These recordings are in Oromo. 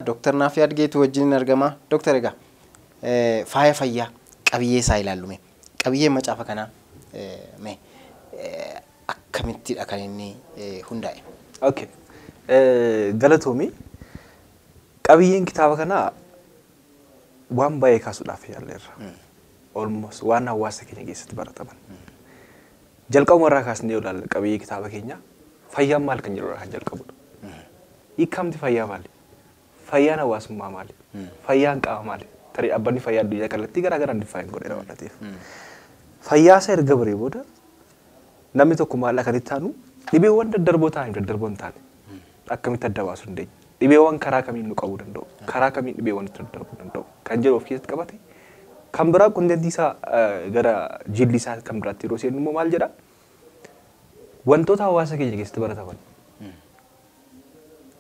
Dr. Nafi Adgeetu wajjin argama. Dr. Egaa faaya fayyaa qabiyyee isaa ilaallume. Qabiyyee macaafa kanaa akkamittidha kan inni hundaa'e? Okay. Galatoomi qabiyyeen kitaaba kanaa waan baay'ee kaasuudhaaf yaalleerra. Almost waan hawaasa keenya keessatti barataman. Jalqabuma irraa kaasnee yoo ilaalle qabiyyee kitaaba keenya fayyaan maal kan jedhu irraa kan jalqabudha. Hiikamti fayyaa maali? Fayyaan hawaasummaa maali? Fayyaan qaama maali? Tarii dhaabbanni fayyaa addunyaa kallattii garaa garaan diffaayin godheera waan ta'eef. Fayyaa isaa erga baree booda namni tokko maal akka itti aanu dhibeewwan daddarboo ta'an daddarboon taane akkamitti adda baasuu dandeenya? Dhibeewwan karaa kamiin nu qabuu danda'u? Karaa kamiin dhibeewwan itti daddarbuu danda'u? Kan jedhu of keessatti qabate. Kan biraa kontentii isaa gara jilli isaa kan biraatti yeroo seenu immoo maal jedha? Wantoota hawaasa keenya keessatti barataman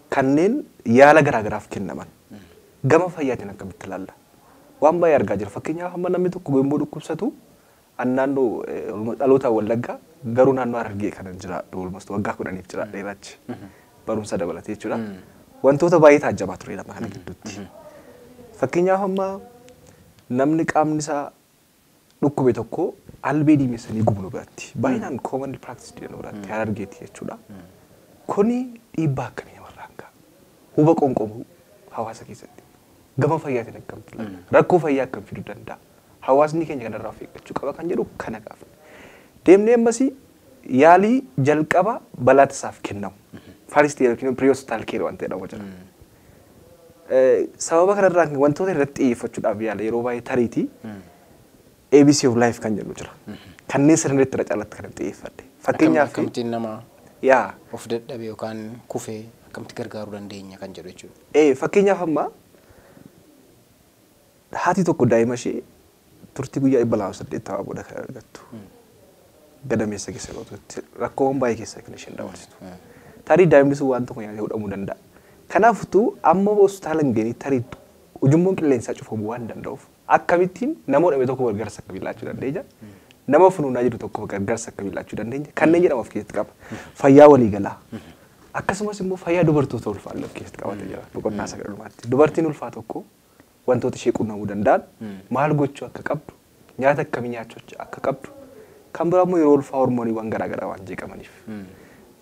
kanneen yaala garaa garaaf kennaman gama fayyaatiin akkamitti ilaalla? Waan baay'ee argaa jira. Fakkeenyaaf amma namni tokko yommuu dhukkubsatu naannoo dhalootaan Wallaggaa garuu naannoo Harargee kana jira dhuulmastu waggaa 10 jira dheerachi barumsa dabalatee jechuudha. Wantoota baay'ee taajjabaa ture nama kana gidduutti. Fakkeenyaaf amma namni qaamni isaa dhukkube tokko albee diimessanii gubnu biratti baay'inaan common practice jedhamu biratti Harargeetti jechuudha. Kuni dhiibbaa akkamii namarraan ga'a? Huba qonqomuu hawaasa keessatti gama fayyaatiin akkamitti ilaalla? Rakkoo fayyaa akkam fiduu danda'a? Hawaasni keenya kanarraa of eeggachuu qaba kan jedhu kana gaafna. Deemnee ammasii yaalii jalqaba balaatasaaf kennamu. First yookiin pre-hospital care waan ta'edha jira. Sababa kanarraa wantoota irratti xiyyeeffachuudhaaf yaala yeroo baay'ee tariitii ABC of life kan jedhu jira. Kanneen sirriitti irra caalatti kan xiyyeeffadhe. Fakkeenyaaf akkamitti nama yaa of dadhabe yookaan kufee akkamitti gargaaruu dandeenya kan jedhu jechuudha. Fakkeenyaaf amma haati tokko daa'ima ishee turtii guyyaa 280 booda kan argattu. Gadameessa keessa yeroo rakkoowwan baay'ee keessa kan isheen dabarsitu. Tarii daa'imni sun waan tokko nyaatee fudhamuu danda'a. Kanaafuu amma hospitaala hin geenye tarii ujummoon qilleensaa cufamuu waan danda'uuf akkamittiin nama dhibee tokko gargaarsa akka bilaachuu dandeenya. Nama funuunaa jiru tokko gargaarsa akka bilaachuu dandeenya. Kanneen jedhamu of keessatti qaba. Fayyaa waliigalaa. Akkasumas immoo fayyaa dubartoota ulfaa of keessatti qabatee jira. Boqonnaa 9 dubartiin ulfaa tokko wantoota ishee qunnamuu danda'an maal gochuu akka qabdu nyaata akkamii nyaachuu akka qabdu kan biraa immoo yeroo ulfaa hormooniiwwan garaa garaa waan jeeqamaniif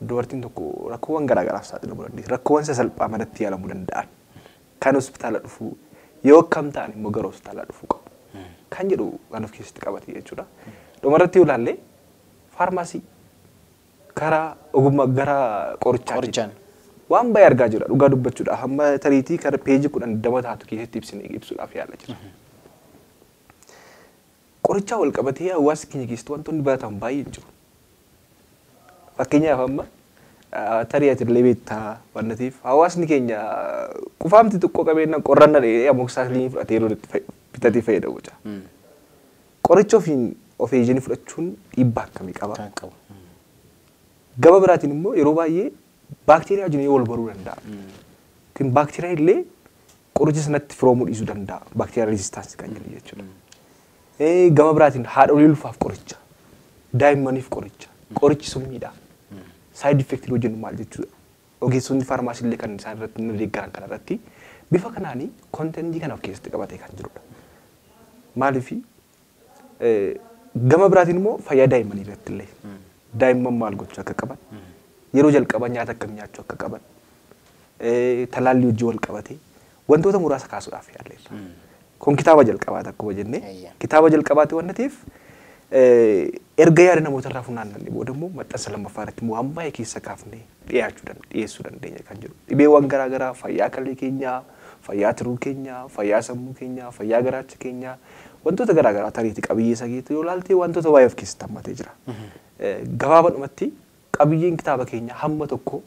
dubartiin tokko rakkoowwan garaa garaaf saaxilamuu dandeessi. Rakkoowwan sasalphaa madatti yaalamuu danda'an kan hospitaala dhufuu yoo akkam ta'an immoo gara hospitaala dhufuu qabu. Kan jedhu kan of keessatti qabate jechuudha. Dhumarratti yoo ilaalle faarmaasii karaa ogummaa gara qorichaan waan baay'ee argaa jira dhugaa dubbachuudhaaf amma tariitii karaa peejii 10 taatu keessatti ibsuudhaaf yaala jira. Qorichaa wal qabatee hawaasa keenya keessatti wantoonni barataman baay'ee jiru. Fakkeenyaaf amma tarii ati illee beektaa wantiif hawaasni keenya qufaamti xiqqoo qabeenya qorranna dheedhee amoksaasilii fudhatee yeroo bitatee fayyadamu jira. Qoricha of eeggannoo fudhachuun dhiibbaa akkamii qaba? Gama biraatiin immoo yeroo baay'ee baakteeriyaa wajjin wal baruu danda'a. Kun baakteeriyaa illee qoricha sanatti firoomuu dhiisuu danda'a. Baakteeriyaa rezistaansi kan jedhu jechuudha. Gama biraatiin haadholii ulfaaf qoricha, daa'immaniif qoricha, qorichi summiidha. Side effect hojjennu maal jechuudha. Ogeessonni faarmaasii illee kan isaan irratti nu deeggaran kana irratti bifa kanaanii kontentii kana of keessatti qabatee kan jirudha. Maaliif gama biraatiin immoo fayyaa daa'immanii irratti illee daa'imman maal gochuu akka qaban yeroo jalqaba nyaata akkam nyaachuu akka qaban talaallii hojii wal qabatee wantoota muraasa kaasuudhaaf yaalleerra. Kun kitaaba jalqabaa akkuma jennee kitaaba jalqabaati waan ta'eef erga yaada namoota irraa funaannanii booda immoo maxxansa lammaffaa irratti immoo waan baay'ee keessa kaafnee dhiyeessuu dandeenya kan jedhu. Dhibeewwan garaa garaa fayyaa qalbii keenyaa, fayyaa tiruu keenyaa, fayyaa sammuu keenyaa, fayyaa garaacha keenyaa wantoota garaa garaa tariitii qabiyyee sageetu yoo ilaalte wantoota baay'ee of keessatti hammatee jira. Gabaabadhumatti qabiyyeen kitaaba keenya hamma tokko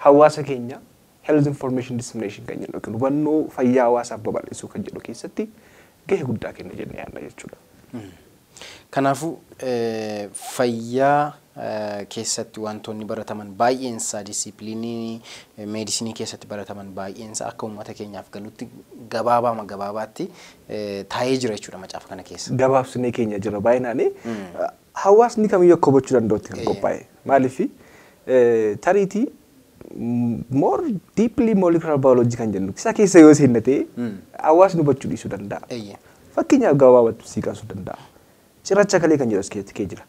hawaasa keenya health information dissemination kan jedhu yookiin hubannoo fayyaa hawaasaaf babal'isuu kan jedhu keessatti gahee guddaa kenna jennee yaadna jechuudha. Kanaafuu fayyaa keessatti wantoonni barataman baay'een isaa disiipiliinii meedisinii keessatti barataman baay'een isaa akka uummata keenyaaf galutti gabaabaatti taa'ee jira jechuudha macaafa kana keessa. Gabaabsinee keenya jira baay'inaan hawaasni kamiyyuu akka hubachuu danda'utti kan qophaa'e. Maaliif tariitii more deeply molecular biology kan jennu isa keessa yoo seennate hawaasni hubachuu dhiisuu danda'a. Fakkeenyaaf gabaabatti sii kaasuu danda'a. Cirracha kalee kan jedhu as keessatti kee jira.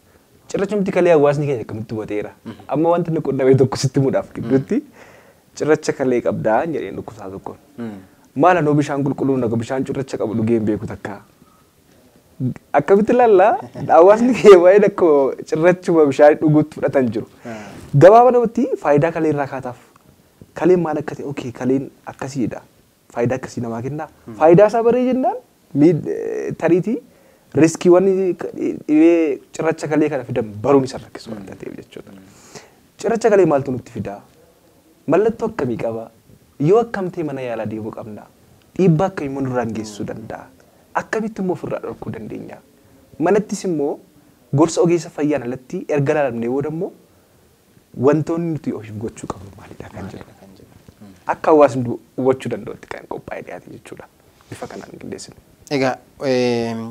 Cirrachumti kalee hawaasni keenya akkamitti hubateera. Amma wanti inni qonnamee tokko sitti muudhaaf gidduutti cirracha kalee qabdaa jedhee dhukkusaa tokkoon. Maala noo bishaan qulqulluun akka bishaan cirracha qabu dhugee hin beeku takka. Akkamitti ilaallaa hawaasni keenya baay'een akka cirrachuma bishaan dhuguutti fudhatan jiru. Gabaabatti faayidaa kalee irraa kaataaf. Kaleen maal akka ta'e okay kaleen akkasiidha. Faayidaa akkasii namaa kennaa. Faayidaa isaa baree jennaan tariitii riskiiwwan dhibee cirracha kalee kana fidan baruun isa rakkisu waan ta'eef jechuudha. Cirracha kalee maaltu nutti fidaa? Mallattoo akkamii qaba? Yoo akkamtee mana yaalaa deemuu qabna? Dhiibbaa akkamii immoo nurraan geessisuu danda'a? Akkamitti immoo ofirraa dhorkuu dandeenya? Manattis immoo gorsa ogeessa fayyaan alatti erga ilaalamnee booda immoo wantoonni nuti ofiif gochuu qabnu maalidha kan jedhu. Akka hawaasni hubachuu danda'utti kan qophaa'ee dhiyaate jechuudha. Bifa kanaan qindeessine. Egaa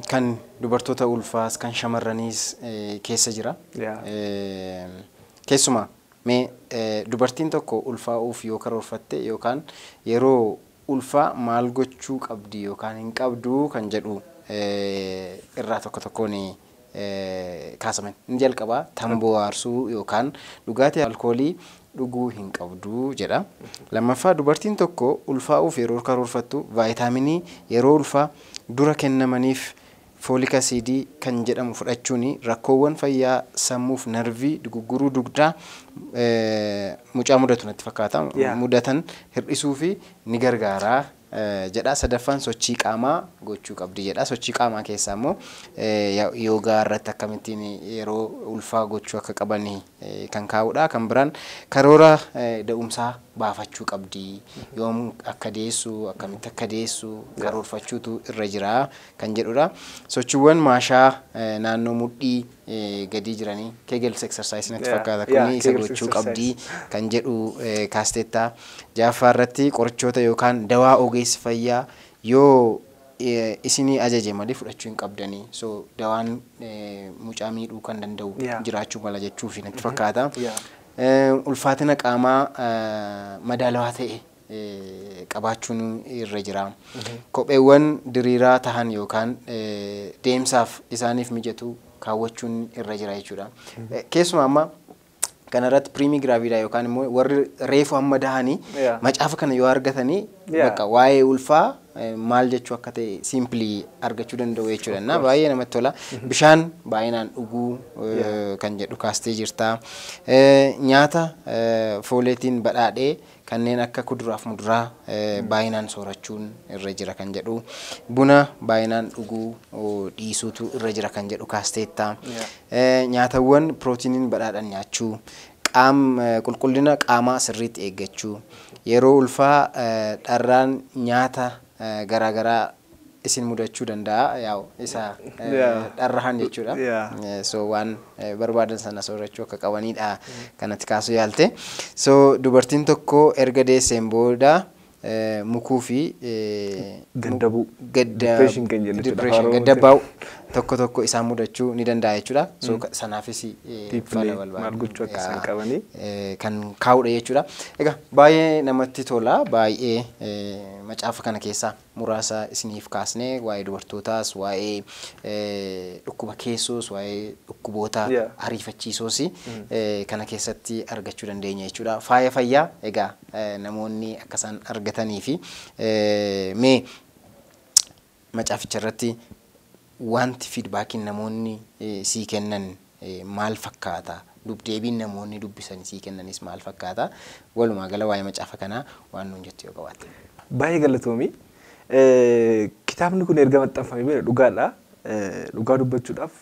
kan dubartoota ulfaas kan shamarraniis keessa jira. Keessumaa mee dubartiin tokko ulfaa'uuf yoo karoorfatte yookaan yeroo ulfaa maal gochuu qabdi yookaan hin qabdu kan jedhu irraa tokko tokkoon kaasaman. Inni jalqabaa tamboo aarsuu yookaan dhugaatii alkoolii dhuguu hin qabdu jedha. Lammaffaa dubartiin tokko ulfaa'uuf yeroo karoorfattu vaayitaaminii yeroo ulfaa dura kennamaniif fooliik asiidii kan jedhamu fudhachuun rakkoowwan fayyaa sammuuf narvii dugugguruu dugdaa mucaa mudatu natti fakkaata mudatan hir'isuu fi ni gargaaraa jedha. Sadaffaan sochii qaamaa gochuu qabdi jedha. Sochii qaamaa keessaa immoo yoogaa irratti akkamittiin yeroo ulfaa gochuu akka qaban kan kaa'udha. Kan biraan karoora da'umsaa baafachuu qabdi. Yoom akka deessu akkamitti akka deessu karoorfachuutu irra jira kan jedhudha. Sochiiwwan maashaa naannoo mudhii gadi jiranii Kegels exercise natti fakkaata kuni isa gochuu qabdi kan jedhu kaasteetta. Jaaffaa irratti qorichoota yookaan dawaa ogeessi fayyaa yoo isinii ajaje malee fudhachuu hin qabdanii. So dawaan mucaa miidhuu kan danda'u jiraachuu mala jechuufi natti fakkaata. Ulfaatina qaamaa madaalawaa ta'e qabaachuun irra jira. Kopheewwan diriiraa tahan yookaan deemsaaf isaaniif mijatu kaawwachuun irra jira jechuudha. Keessumaa amma kanarratti piriimii giraaviidhaa yookaan immoo warri reefu amma dahanii macaafa kana yoo argatanii bakka waa'ee ulfaa maal jechuu akka ta'e simplii argachuu danda'u jechuudha. Na baay'ee namatti tola. Bishaan baay'inaan dhuguu kan jedhu kaastee jirta. Nyaata fooleetiin badhaadhee kanneen akka kuduraaf muduraa baay'inaan soorachuun irra jira kan jedhu. Buna baay'inaan dhuguu dhiisuutu irra jira kan jedhu kaasteetta. Nyaatawwan pirootiiniin badhaadhan nyaachuu. Qulqullina qaamaa sirriitti eeggachuu. Yeroo ulfaa dharraan nyaata garaagaraa isin mudachuu danda'a. Yaa'u isa dharrahan jechuudha. So waan barbaadan sana soorachuu akka qabanidha kanatti kaasuu yaalte. So dubartiin tokko erga deesseen booda mukuu fi gaddabaa'u tokko isaan mudachuu ni danda'a jechuudha. So sanaafis maal gochuu akka isaan qabanii kan kaa'udha jechuudha. Egaa baay'ee namatti tola. Baay'ee macaafa kana keessaa muraasa isiniif kaasnee waa'ee dubartootaas waa'ee dhukkuba keessoos waa'ee dhukkuboota ariifachiisoos kana keessatti argachuu dandeenya jechuudha. Faaya fayyaa egaa namoonni akka isaan argatanii fi mee macaaficha irratti wanti fiidbaakiin namoonni sii kennan maal fakkaata? Dubdeebiin namoonni dubbisan sii kennanis maal fakkaata? Walumaa gala waa'ee macaafa kanaa waan nuun jettu yoo qabaatte. Baay'ee galatoomi. Kitaabni kun erga maxxanfamee dhugaadha. Dhugaa dubbachuudhaaf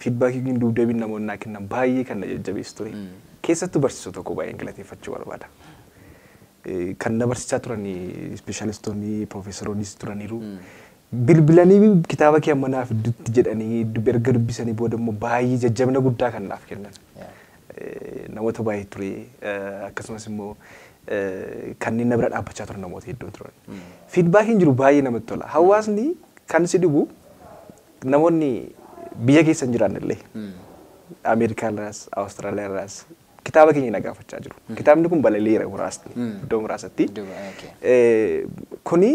fiidbaakiin dubdeebiin namoonni kennan baay'ee kan na jajjabeessu ture. Keessattuu barsiisota tokko baay'een galateeffachuu barbaada. Kan na barsiisaa turanii ispeeshaalistoonni piroofeesaroonnis turaniiru. Bilbilanii kitaaba kee amma naaf iddootti jedhanii erga dubbisanii booda immoo baay'ee jajjabina guddaa kan naaf kennan. Namoota baay'ee ture akkasumas immoo kanneen na bira dhaabbachaa turan namoota hedduu turan. Fiidbaakiin jiru baay'ee namatti tola. Hawaasni kan si dhibu namoonni biyya keessa hin jiraanne illee Ameerikaa irraas, Awustiraaliyaa irraas, kitaaba keenya nagaafachaa jiru. Kitaabni kun balaliira muraasni iddoo muraasatti. Kuni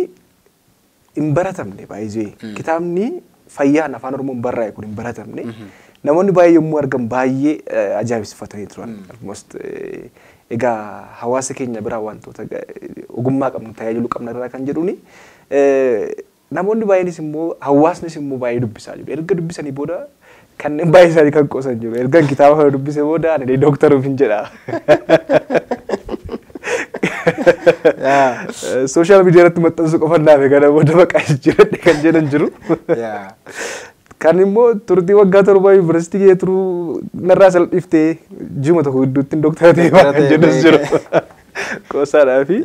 hin baratamne baay'ee. Kitaabni fayyaan afaan Oromoon barraa'e kun hin baratamne. Namoonni baay'ee yommuu argan baay'ee ajaa'ibsifatanii turan. Almost egaa hawaasa keenya biraa wantoota ogummaa qabnu tajaajiluu qabna irraa kan jedhuuni. Namoonni baay'eenis immoo hawaasnis immoo baay'ee dubbisaa jiru. Erga dubbisanii booda kanneen baay'ee isaanii kan qoosan jiru. Erga kitaaba kana dubbisee booda ani dooktaruuf hin jedha. Sooshaal miidiyaa irratti maxxansuu qofa naaf gara booda maqaa jijjiiradhe kan jedhan jiru. Kan immoo turtii waggaa 7 yuunivarsiitii kee turuu narraa salphiftee ji'uma tokko gidduutti dooktara ta'ee waan jedhus jiru. Qoosaadhaa fi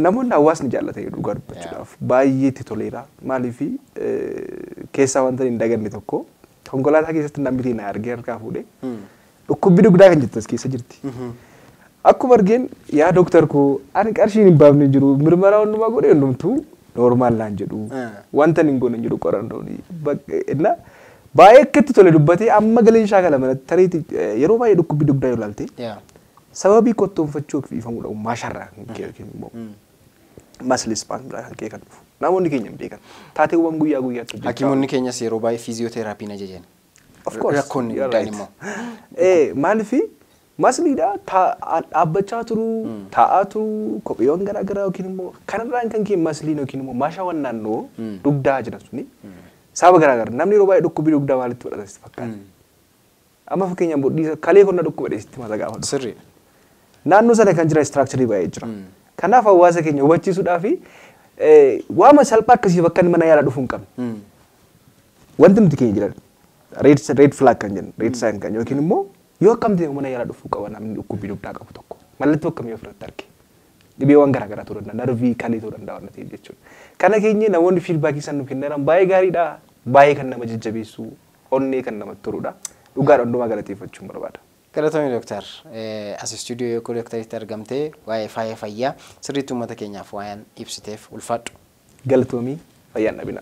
namoonni hawaasni jaallatanii dhugaa dubbachuudhaaf baay'ee itti toleera. Maaliif keessaa wanta hin daganne tokko konkolaataa keessatti namni na argee harkaa fuudhee dhukkubbii dugdaa kan jettu as keessa jirti. Akkuma argeen yaa dooktar koo ani qarshiin hin baafne jiru mirmara hundumaa godhee hundumtuu normaal laan jedhu wanta hin goone jedhu qorannooni. Baay'ee akkatti tole dubbatee amma galeen shaakala manatti tariiti yeroo baay'ee dhukkubbii dugdaa yoo ilaalte sababii qottoonfachuuf ifamu dhabu maasharraa kan kee yookiin immoo masli ispaanirraa kan kee kan dhufu. Namoonni keenya hin beekan. Taateewwan guyyaa guyyaatti hojjechaa. Hakimoonni keenyas yeroo baay'ee fiiziyooteraapiin ajajan. Of course. Rakkoonni guddaan immoo. Maaliif masliidha dhaabbachaa turuu, taa'aa turuu, kopheewwan garaa garaa yookiin immoo kanarraan kan kee masliin yookiin immoo maashaawwan naannoo dugdaa jiran suni sababa garaa garaa namni yeroo baay'ee dhukkubbii dugdaa maalitti fudhata sitti fakkaata. Amma fakkeenyaaf bodhiisa kalee konna dhukkubadhe sitti mata gaafatu. Sirrii. Naannoo sana kan jira istiraakcharii baay'ee jira. Kanaaf hawaasa keenya hubachiisuudhaaf waama salphaa akkasii bakka inni mana yaalaa dhufuu hin qabne. Wanti nuti keenya jiran red flag kan jennu red sign kan yookiin immoo yoo akkamtee mana yaalaa dhufuu qaba namni dhukkubbii dugdaa qabu tokko. Mallattoo akkamii ofirratti arge. Dhibeewwan garaa garaa ta'uu danda'a narvii kalee ta'uu danda'a waan ta'eef jechuudha. Kana keenya namoonni fiidbaakii isaan nu kennan baay'ee gaariidha. Baay'ee kan nama jajjabeessu onnee kan namatti toludha. Dhugaadha hundumaa galateeffachuun barbaada. Galatoomii dooktar as istuudiyoo yookoo dooktaritti argamtee waa'ee faaya fayyaa sirriitti uummata keenyaaf waan ibsiteef ulfaadhu. Galatoomii fayyaan dhabina.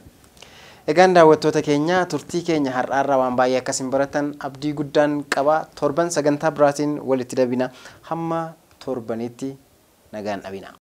Egaan daawwattoota keenya turtii keenya har'aarraa waan baay'ee akkasiin baratan abdii guddaan qaba. Torban sagantaa biraatiin walitti dabina hamma torbanitti nagaan dhabina.